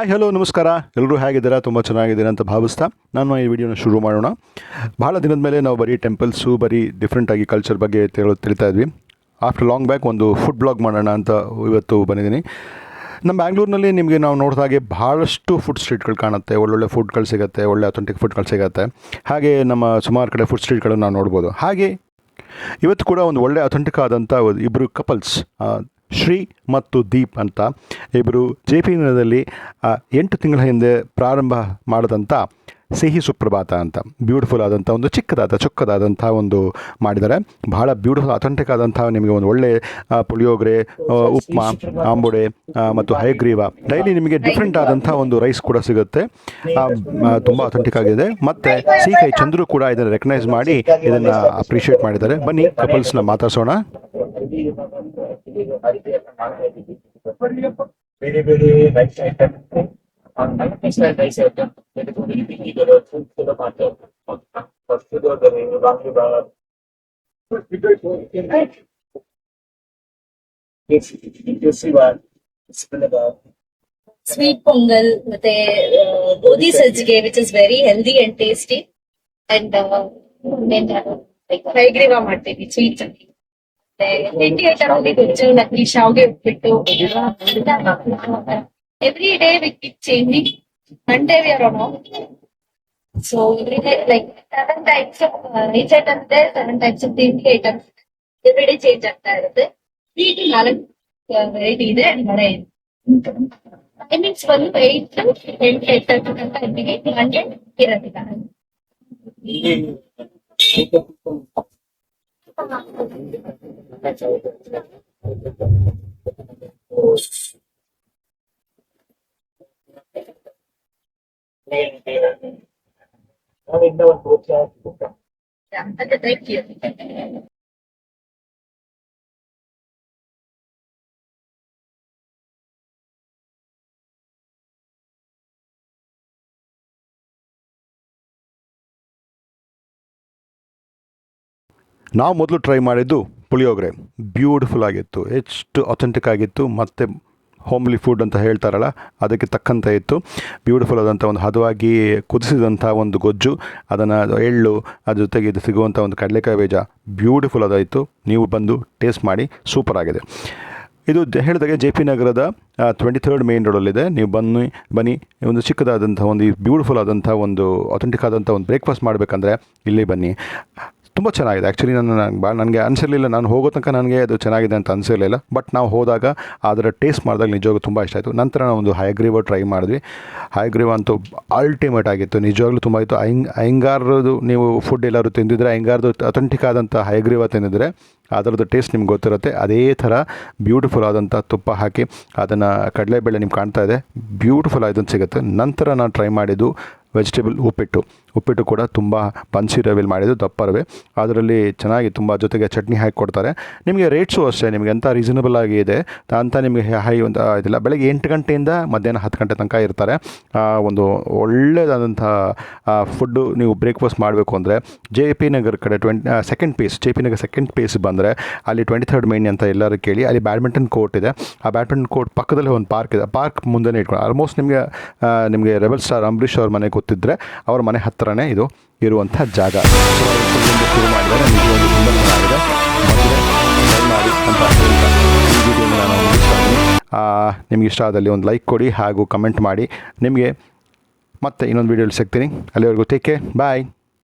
Hi hello ನಮಸ್ಕಾರ. ಎಲ್ಲರೂ ಹೇಗಿದ್ದೀರಾ? ತುಂಬ ಚೆನ್ನಾಗಿದ್ದೀರಾ ಅಂತ ಭಾವಿಸ್ತಾ ನಾನು ಈ ವಿಡಿಯೋನ ಶುರು ಮಾಡೋಣ. ಭಾಳ ದಿನದ ಮೇಲೆ ನಾವು ಬರೀ ಟೆಂಪಲ್ಸು, ಬರೀ ಡಿಫ್ರೆಂಟಾಗಿ ಕಲ್ಚರ್ ಬಗ್ಗೆ ತಿಳಿತಾ ಇದ್ವಿ. ಆಫ್ಟರ್ ಲಾಂಗ್ ಬ್ಯಾಕ್ ಒಂದು ಫುಡ್ ಬ್ಲಾಗ್ ಮಾಡೋಣ ಅಂತ ಇವತ್ತು ಬಂದಿದ್ದೀನಿ. ನಮ್ಮ ಬ್ಯಾಂಗ್ಳೂರಿನಲ್ಲಿ ನಿಮಗೆ ನಾವು ನೋಡಿದಾಗೆ ಭಾಳಷ್ಟು ಫುಡ್ ಸ್ಟ್ರೀಟ್ಗಳು ಕಾಣುತ್ತೆ. ಒಳ್ಳೊಳ್ಳೆ ಫುಡ್ಗಳು ಸಿಗುತ್ತೆ, ಒಳ್ಳೆ ಅಥೆಂಟಿಕ್ ಫುಡ್ಗಳು ಸಿಗುತ್ತೆ. ಹಾಗೆ ನಮ್ಮ ಸುಮಾರು ಕಡೆ ಫುಡ್ ಸ್ಟ್ರೀಟ್ಗಳನ್ನು ನಾವು ನೋಡ್ಬೋದು. ಹಾಗೆ ಇವತ್ತು ಕೂಡ ಒಂದು ಒಳ್ಳೆ ಅಥೆಂಟಿಕ್ ಆದಂಥ ಇಬ್ಬರು ಕಪಲ್ಸ್, ಶ್ರೀ ಮತ್ತು ದೀಪ್ ಅಂತ ಇಬ್ಬರು JP ನಗರದಲ್ಲಿ 8 ತಿಂಗಳ ಹಿಂದೆ ಪ್ರಾರಂಭ ಮಾಡಿದಂಥ ಸಿಹಿ ಸುಪ್ರಭಾತ ಅಂತ ಬ್ಯೂಟಿಫುಲ್ ಆದಂಥ ಒಂದು ಚೊಕ್ಕದಾದಂಥ ಒಂದು ಮಾಡಿದ್ದಾರೆ. ಭಾಳ ಬ್ಯೂಟಿಫುಲ್ ಅಥೆಂಟಿಕ್ ಆದಂಥ ನಿಮಗೆ ಒಂದು ಒಳ್ಳೆ ಪುಳಿಯೋಗರೆ, ಉಪ್ಮಾ, ಆಂಬೊಡೆ ಮತ್ತು ಹಯಗ್ರೀವ, ಡೈಲಿ ನಿಮಗೆ ಡಿಫ್ರೆಂಟ್ ಆದಂಥ ಒಂದು ರೈಸ್ ಕೂಡ ಸಿಗುತ್ತೆ. ತುಂಬ ಅಥೆಂಟಿಕ್ ಆಗಿದೆ. ಮತ್ತು ಕೈ ಚಂದ್ರು ಕೂಡ ಇದನ್ನು ರೆಕಗ್ನೈಸ್ ಮಾಡಿ ಇದನ್ನು ಅಪ್ರಿಷಿಯೇಟ್ ಮಾಡಿದ್ದಾರೆ. ಬನ್ನಿ ಕಪಲ್ಸ್ನ ಮಾತಾಡ್ಸೋಣ. ಬೇರೆ ಬೇರೆ rice item rice item sweet pongal ಮತ್ತೆ ಗೋಧಿ ಸಜ್ಜಿಗೆ which is very healthy and tasty and ಹೈಗ್ರೀವ ಮಾಡ್ತೀವಿ ಸ್ವೀಟ್ ತಿಂಡಿ ಐಟಮ್ ಅಲ್ಲಿ ಗೊಜ್ಜು, ನಕಲಿ ಶಾವ್ಗೆ ಉಪ್ಪಿಟ್ಟು. Every day we keep changing. Monday we are on off. So every day like 7 types of rice items there, 7 types of ತಿಂಡಿ ಐಟಮ್ಸ್ ಎವ್ರಿ ಡೇ ಚೇಂಜ್ ಆಗ್ತಾ ಇರುತ್ತೆ. ಸ್ವೀಟ್ 4 ವೆರೈಟಿ ಇದೆ. ಟೈಮಿಂಗ್ಸ್ ಬಂದು 8 to 8:30 ತನಕ ಇದ್ದೀವಿ. ಮಂಡೇ ಇರೋದಿಲ್ಲ. Thank you. ನಾವು ಮೊದಲು ಟ್ರೈ ಮಾಡಿದ್ದು ಪುಳಿಯೋಗರೆ. ಬ್ಯೂಟಿಫುಲ್ ಆಗಿತ್ತು, ಎಷ್ಟು ಅಥೆಂಟಿಕ್ ಆಗಿತ್ತು. ಮತ್ತು ಹೋಮ್ಲಿ ಫುಡ್ ಅಂತ ಹೇಳ್ತಾರಲ್ಲ, ಅದಕ್ಕೆ ತಕ್ಕಂತೆ ಇತ್ತು. ಬ್ಯೂಟಿಫುಲ್ ಆದಂಥ ಒಂದು ಹದವಾಗಿ ಕುದಿಸಿದಂಥ ಒಂದು ಗೊಜ್ಜು, ಅದನ್ನು ಎಳ್ಳು, ಅದ್ರ ಜೊತೆಗೆ ಇದು ಸಿಗುವಂಥ ಒಂದು ಕಡಲೆಕಾಯಿ ಬೀಜ, ಬ್ಯೂಟಿಫುಲ್ ಅದಾಯಿತು. ನೀವು ಬಂದು ಟೇಸ್ಟ್ ಮಾಡಿ, ಸೂಪರ್ ಆಗಿದೆ. ಇದು ಹೇಳಿದಾಗೆ JP ನಗರದ 23rd ಮೇನ್ ರೋಡಲ್ಲಿದೆ. ನೀವು ಬನ್ನಿ ಒಂದು ಚಿಕ್ಕದಾದಂಥ ಒಂದು ಬ್ಯೂಟಿಫುಲ್ ಆದಂಥ ಒಂದು ಅಥೆಂಟಿಕ್ ಆದಂಥ ಒಂದು ಬ್ರೇಕ್ಫಾಸ್ಟ್ ಮಾಡಬೇಕಂದ್ರೆ ಇಲ್ಲಿ ಬನ್ನಿ. ತುಂಬ ಚೆನ್ನಾಗಿದೆ. ಆ್ಯಕ್ಚುಲಿ ನನಗೆ ಅನಿಸಿರಲಿಲ್ಲ, ನಾನು ಹೋಗೋ ತನಕ ನನಗೆ ಅದು ಚೆನ್ನಾಗಿದೆ ಅಂತ ಅನಿಸಿರಲಿಲ್ಲ. ಬಟ್ ನಾವು ಹೋದಾಗ ಅದರ ಟೇಸ್ಟ್ ಮಾಡಿದಾಗ ನಿಜವಾಗ್ಲೂ ತುಂಬ ಇಷ್ಟ ಆಯಿತು. ನಂತರ ನಾವು ಒಂದು ಹಯಗ್ರೀವ ಟ್ರೈ ಮಾಡಿದ್ವಿ. ಹಯಗ್ರೀವ ಅಂತೂ ಅಲ್ಟಿಮೇಟ್ ಆಗಿತ್ತು, ನಿಜವಾಗ್ಲೂ ತುಂಬ ಇತ್ತು. ಅಯ್ಯಂಗಾರದು ನೀವು ಫುಡ್ ಎಲ್ಲರೂ ತಿಂದಿದ್ರೆ, ಅಯ್ಯಂಗಾರದು ಅಥೆಂಟಿಕ್ ಆದಂಥ ಹಯಗ್ರೀವ ತಿಂದಿದ್ರೆ ಅದರದ್ದು ಟೇಸ್ಟ್ ನಿಮ್ಗೆ ಗೊತ್ತಿರುತ್ತೆ. ಅದೇ ಥರ ಬ್ಯೂಟಿಫುಲ್ ಆದಂಥ ತುಪ್ಪ ಹಾಕಿ ಅದನ್ನು ಕಡಲೆಬೇಳೆ ನಿಮ್ಗೆ ಕಾಣ್ತಾ ಇದೆ, ಬ್ಯೂಟಿಫುಲ್ ಆದಂತ ಸಿಗುತ್ತೆ. ನಂತರ ನಾನು ಟ್ರೈ ಮಾಡಿದ್ದು ವೆಜಿಟೇಬಲ್ ಉಪ್ಪಿಟ್ಟು ಕೂಡ ತುಂಬ ಪನ್ಸಿ ರವೆಯಲ್ಲಿ ಮಾಡಿದ್ದು, ದಪ್ಪ ರವೆ. ಅದರಲ್ಲಿ ಚೆನ್ನಾಗಿ ತುಂಬ ಜೊತೆಗೆ ಚಟ್ನಿ ಹಾಕಿ ಕೊಡ್ತಾರೆ. ನಿಮಗೆ ರೇಟ್ಸು ಅಷ್ಟೇ ನಿಮಗೆ ಎಂಥ ರೀಸನಬಲ್ ಆಗಿ ಇದೆ ಅಂತ. ನಿಮಗೆ ಹೈ ಒಂದು ಇದಿಲ್ಲ. ಬೆಳಗ್ಗೆ 8 ಗಂಟೆಯಿಂದ ಮಧ್ಯಾಹ್ನ 10 ಗಂಟೆ ತನಕ ಇರ್ತಾರೆ. ಒಂದು ಒಳ್ಳೆಯದಾದಂಥ ಫುಡ್ಡು ನೀವು ಬ್ರೇಕ್ಫಾಸ್ಟ್ ಮಾಡಬೇಕು ಅಂದರೆ JP ನಗರ ಕಡೆ ಸೆಕೆಂಡ್ ಪೇಸ್, JP ನಗರ ಸೆಕೆಂಡ್ ಪೇಸ್ ಬಂದರೆ ಅಲ್ಲಿ 23rd ಮೇನ್ ಅಂತ ಎಲ್ಲರೂ ಕೇಳಿ, ಅಲ್ಲಿ ಬ್ಯಾಡ್ಮಿಂಟನ್ ಕೋರ್ಟ್ ಇದೆ. ಆ ಬ್ಯಾಡ್ಮಿಂಟನ್ ಕೋರ್ಟ್ ಪಕ್ಕದಲ್ಲಿ ಒಂದು ಪಾರ್ಕ್ ಇದೆ. ಪಾರ್ಕ್ ಮುಂದೆನೇ ಇಟ್ಕೊಂಡು ಆಲ್ಮೋಸ್ಟ್ ನಿಮಗೆ ರೆಬಲ್ ಸ್ಟಾರ್ ಅಂಬರೀಷ್ ಅವ್ರ ಮನೆ ಗೊತ್ತಿದ್ದರೆ ಅವ್ರ ಮನೆ ಹತ್ತಿರನೇ ಇದು ಇರುವಂಥ ಜಾಗ. ಶುರು ಮಾಡಿದರೆ ನಿಜವಾಗಿ ತುಂಬ ಚೆನ್ನಾಗಿದೆ. ಮಾಡಿ ಅಂತ ಹೇಳ್ತಾ ಈ ವಿಡಿಯೋನ ನಾನು ಮುಗಿಸ್ತೀನಿ. ನಿಮ್ಗೆ ಇಷ್ಟ ಆದಲ್ಲಿ ಒಂದು ಲೈಕ್ ಕೊಡಿ ಹಾಗೂ ಕಮೆಂಟ್ ಮಾಡಿ. ನಿಮಗೆ ಮತ್ತೆ ಇನ್ನೊಂದು ವೀಡಿಯೋಲಿ ಸಿಗ್ತೀನಿ. ಅಲ್ಲಿವರೆಗೂ ಟೇಕ್ ಕೇರ್, ಬಾಯ್.